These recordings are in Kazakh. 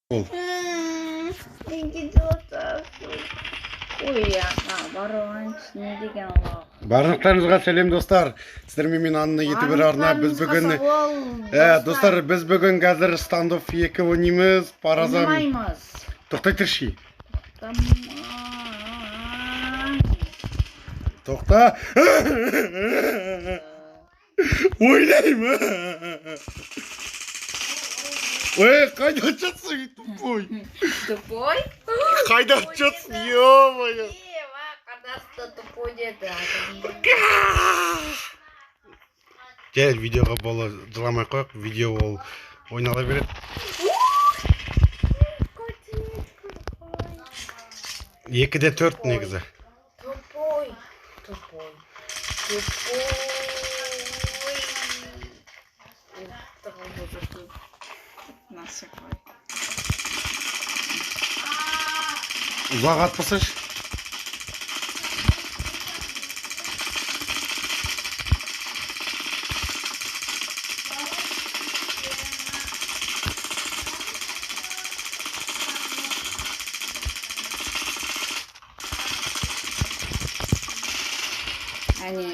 Ол. Ой, баруанч не деген Allah. Барлықтарыңызға сәлем достар. Сіздермен мен Анна ютубер арна. Біз бүгін достар, біз бүгін қазір стандофф 2 ойнаймыз. Паразам. Ойнамаймыз. Тоқтай тұршы. Тоқта. Ойнаймын. Ой, қайда жатсың, тупой? Тупой? Қайда жатсың, ё-моё. Қадасты тупой деді. Жел, видеоға бола жыламай қойық. Видео ол ойнала береді. 2-де 4 негізі. Тупой. Тупой. Тупой. Насыпай. Ұзақ атпасыш. Әне.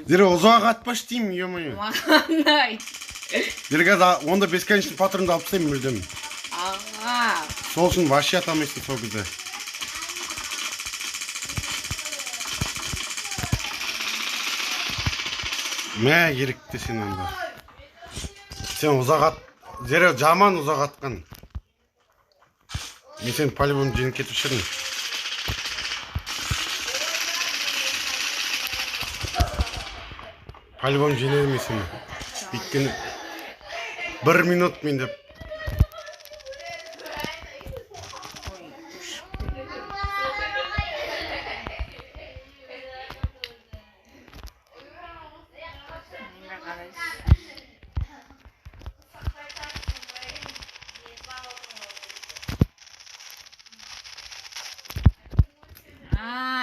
Зере ұзақ атпаш деймін, ё-моё. Мағандай. Зерге онда бесконечный патронды алып тастаймын мүлдем. Аға. Сол үшін вообще атамайсың сол кезде. Мә керекті сен онда. Сен ұзақ ат. Зере жаман ұзақ атқан. Мен сен по-любому жеңіп кетіп шырын. По-любому жеңедім мен сені. Өйткені 1 минут мен деп.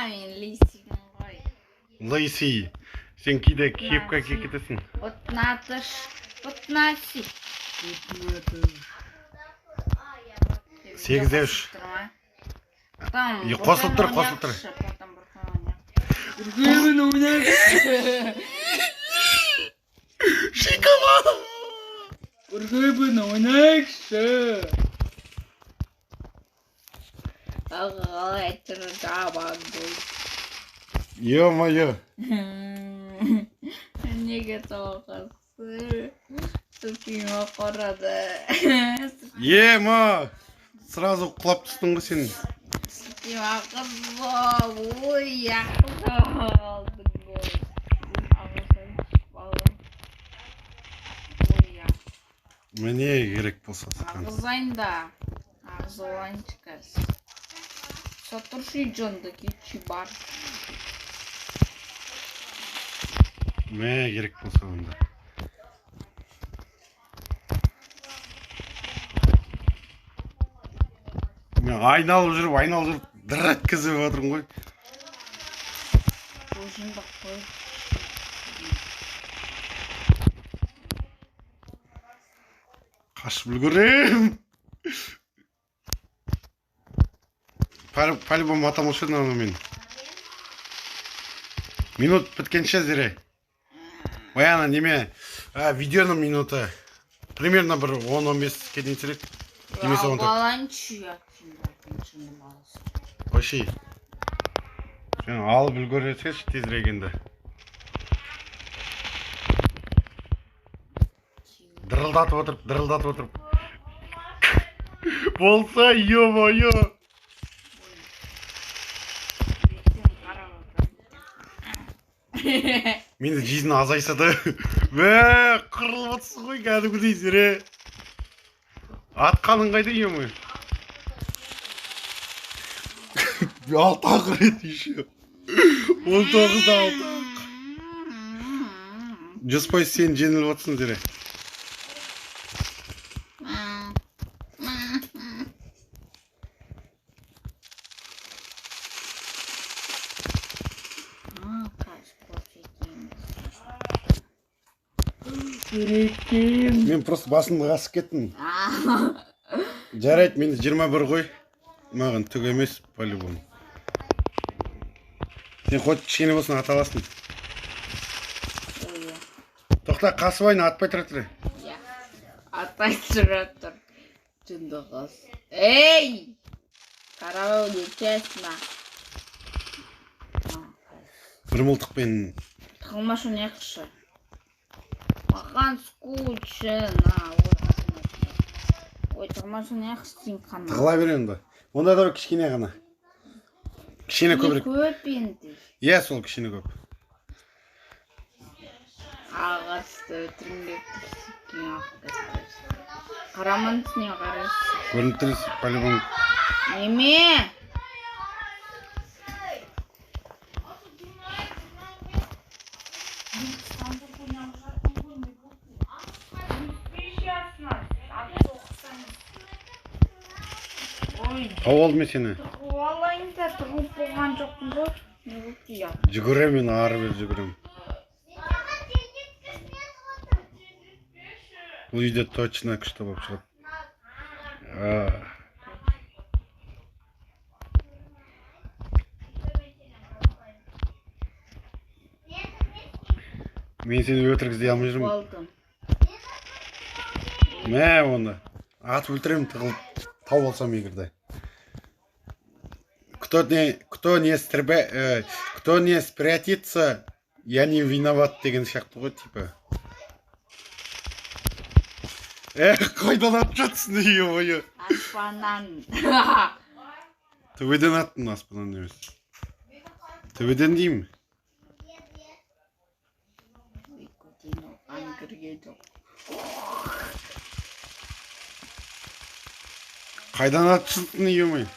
Мен лисигін ғой. Лайси. Сен кейде кепка кетесің. 15. 8-де 3. Қосылып тұр, қосылып тұр. Шикала! Үргөйбін ойнайықшы. Ағал әттір жабан бұл. Ё-моё. Неге тоғысы? Сүпима қорады. Ема! Сразу құлап түстің ғой сен. Сүпима қызы. Ой, яқылды алдың ғой. Ағылсын балым. Ой, яқ. Мне керек болса саған. Ағызайында. Ағызыланчықас. Сатыршы жонды кетші бар. Мә керек болса онда. Мен айналып жүріп, дыр еткізіп отырмын ғой. Ожындық қой. Қашып үлгерем. По-любому атамаушы еді ана мен. Минут біткенше зере. Ой, ана неме, видеоның минуты. Примерно бір 10-15 дейін сірек. Немесе 10. Баланчы яқында. Қойши. Сен алып үлгересеш тезірегенді. Дырылдатып отырып. Болса, ё-моё. Менде жизнь азайса да. Қырылып отырсың ғой, кәдімгідей зере. Атқаның қайда, ё-моё. 6 рет еще. 19-да 6. 100% сен жеңіліп отырсың зере. Сürüktüm. Мен просто басымды қасып кеттім. Жарайды, менде 21 ғой. Маған түк емес, по-любому. Сен хоть кішкене болсын ата аласың. Тоқта, қасып атпай тұр. Иә. Атпай тұр. Жынды қыз. Ей! Карабау нечесна. Бір мылтықпен. Тығылмашы не қышы? Маған скучно. Ой, тығылмашы не қыстың қана. Тығыла берем да. Онда да кішкене ғана. Кішкене көбірек. Көп енді. Иә, сол кішкене көп. Ағасты өтірімге күрсіккен аққыздар. Қараман түсіне қарайсы. Көрініп тұрыз, по-любому. Неме? Тау алдым мен сені. Олайын да тұрып болған жоқпын ғой. Не болды я? Жүгірем, мен ары бер жүгірем. Бұл үйде точно күшті болып шығады. Мен сені өтіргіздей алмай жүрмін. Болдым. Мә, оны. Атып өлтірем, тығылып тау болсам егерде. Кто не спрятится, я не виноват деген сияқты ғой, типа. Қайдан атып жатсың, ой-ой. Аспаннан. Төбеден аттың, аспаннан емес. Төбеден деймін. Қайдан атып жатсың, ой.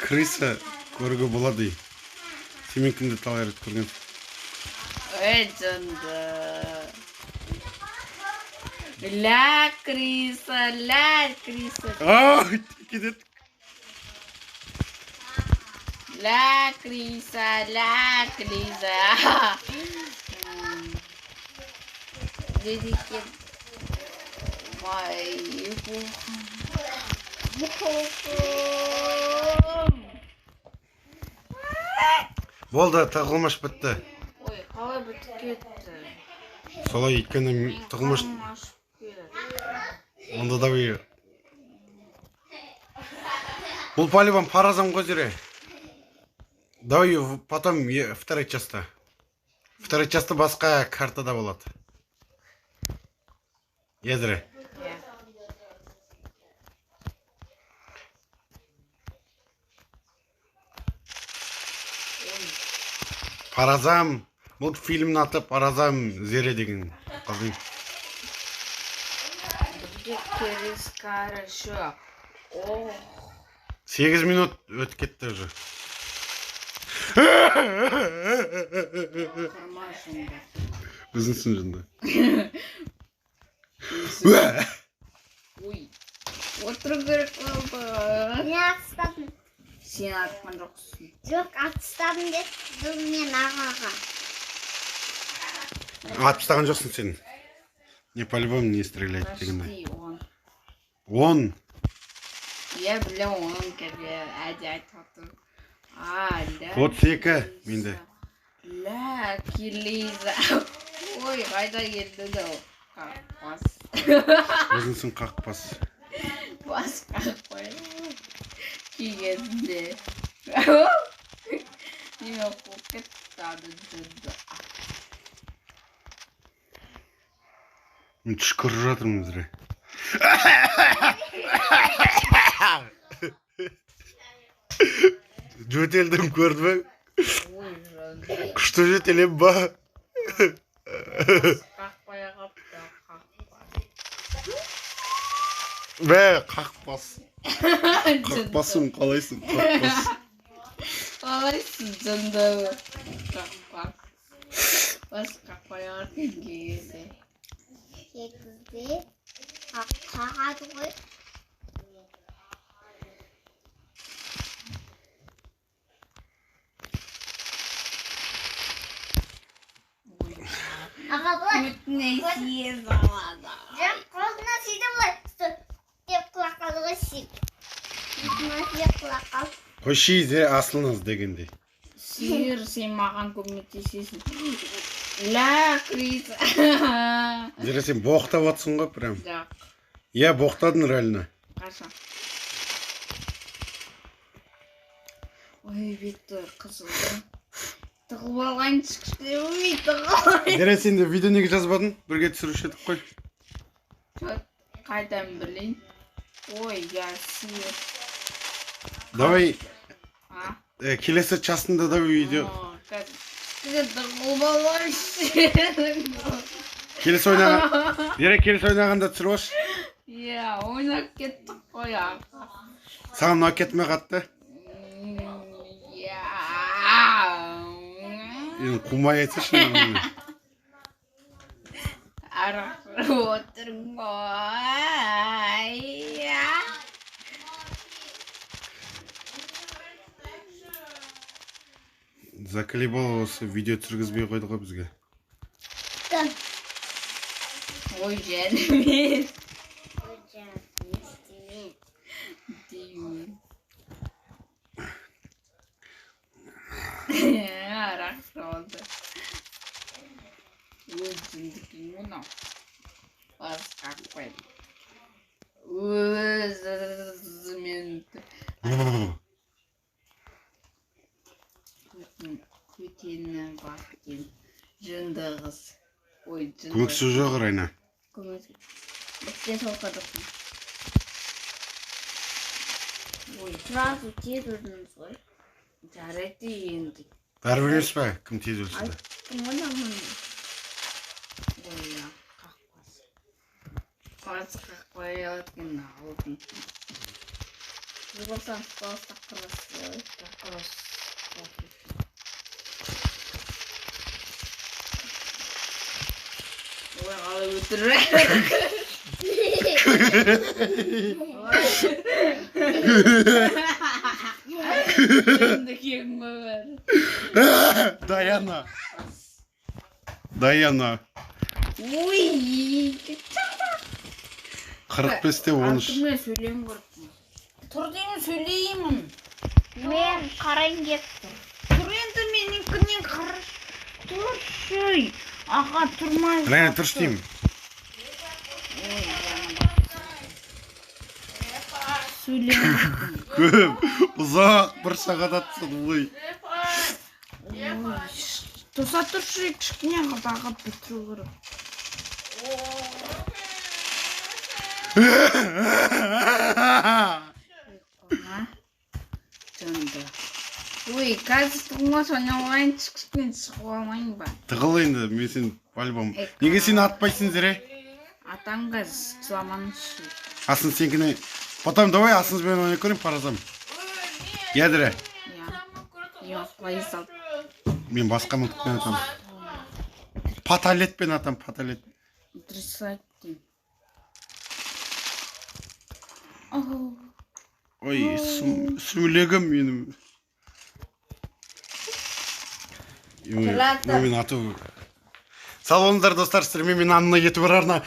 Крыса көруге болады. Сен күнде талай рет көрген. Ой, жынды. Ля, Криса, ля, Криса. Кетеді. Ля, Криса, ля, Криса. Dedi ki, vay, bu korkum. Болды, тығылмаш бітті. Ой, қалай бітіп кетті. Солай еткені тығылмаш. Онда да бейі. Бұл по-любому паразам ғой зіре. Давай потом второй части. Второй части басқа картада болады. Езіре. Паразам. Бұл фильмнің аты Паразам Зере деген қыздың. Через хорошо. 8 минут өтіп кетті уже. Өзіңсің жында. Ой, отыру керек болды. Не атыстадым? Сен атқан жоқсың. Жоқ, атыстадым деді мен ағаға. Атып тастаған жоқсың сен. Не по-любому не стреляет дегенде. 10. Я білем оның кәде әде айтып отыр. Ля. 32 менде. Ля, Килиза. Ой, қайда келді да ол. Қақпас. Өзіңсің қақпас. Бас қақпай. Кигенде. Неме қоқ кеттады жынды. Мен түшкіріп жатырмын зіре. Жөтелдім көрді бі? Күшті жөтелем ба? Қақпая қапта қақпай. Бә, қақпас. Қақпасым, қалайсың қақпас. Қалайсың жынды. Қақпас. Бас қақпая қатын кегесі. Кегізде қағады ғой. Өтін несие салады. Жоқ, қолына сөйтіп былай деп құлақ қалды ғой сүйіп. Бетіме деп құлақ қалды. Қойшы асылыңыз дегендей. Сиыр, сен маған көмектесесің. Ля, Крис. Зере сен боқтап отсың ғой прям. Жоқ, Иә, боқтадың реально. қашан. Ой, Виктор, қызылды. Тығып алғаншы кішкене. Ой, тығып алғаншы. Зере сен де видео неге жазбадың? Бірге түсіруші едік қой. Қайдан білейін? Ой, я сиыр. Давай, А? келесі часында да видео. Тығып алғаншы. Келесі ойнаған. Зере келесі ойнағанда түсіріп алшы. Иә, ойнап кеттік қой аға. Саған ұнап кетмей қатты. Иә. Енді қумай айтсашы. Арақ отырмын ғой. Иә. Заколебал осы видео түсіргізбей қойды ғой бізге. Ой, жәнімет. Ой, жаңа, не істемейін. Деймін. Арақ жолды. Өзімдікін мұнау. Басқа қойды. Өзімен көтені бақкен жынды қыз. Ой, жынды. Көмексіз жоқ Райна. Көмексіз. Бізге соқырдықпын. Ой, Сразу тез өлдіңіз ғой. жарайды енді. Бәрібір емес па? Кім тез өлсін де. Айттым ғой маған. Ой, я қақпас. Басқа қоятын алдын. Сіз болсаңыз просто қырысыз. Қырыс. Ой, қалай өтірі. Енді кең қойыр. Даяна. Даяна. Ой, 45-те 13. артыңа сөйлем көріппін. Тұр деймін, сөйлеймін. Мен қарайын кетті. Тұр енді менікінен қараш. Тұршы. Аға, тұрмай. Райна, тұрш деймін. Сөйлем көріппін. Көп, ұзақ бір сағат атсын, ой. Тоса тұршы, кішкене қадағып бітіру керек. Жынды. Ой, қазір тұғыма соңалайын, кішкене шығып алмайын ба? Тығыл енді, мен сен по-любому. Неге сен атпайсың Зере? Атам қаз, сұламанышы. Асын сенкіне. Потом давай асыңызбен ойнап көрейін, паразам. Я Зере. Я құлай сал. Мен басқа мылтықпен атам. Паталетпен атам, паталет. Дұрыс айттың. Ой, сүмілегім менің. Мен ату. Сау болыңыздар достар, сіздермен мен Анна ютубер арна.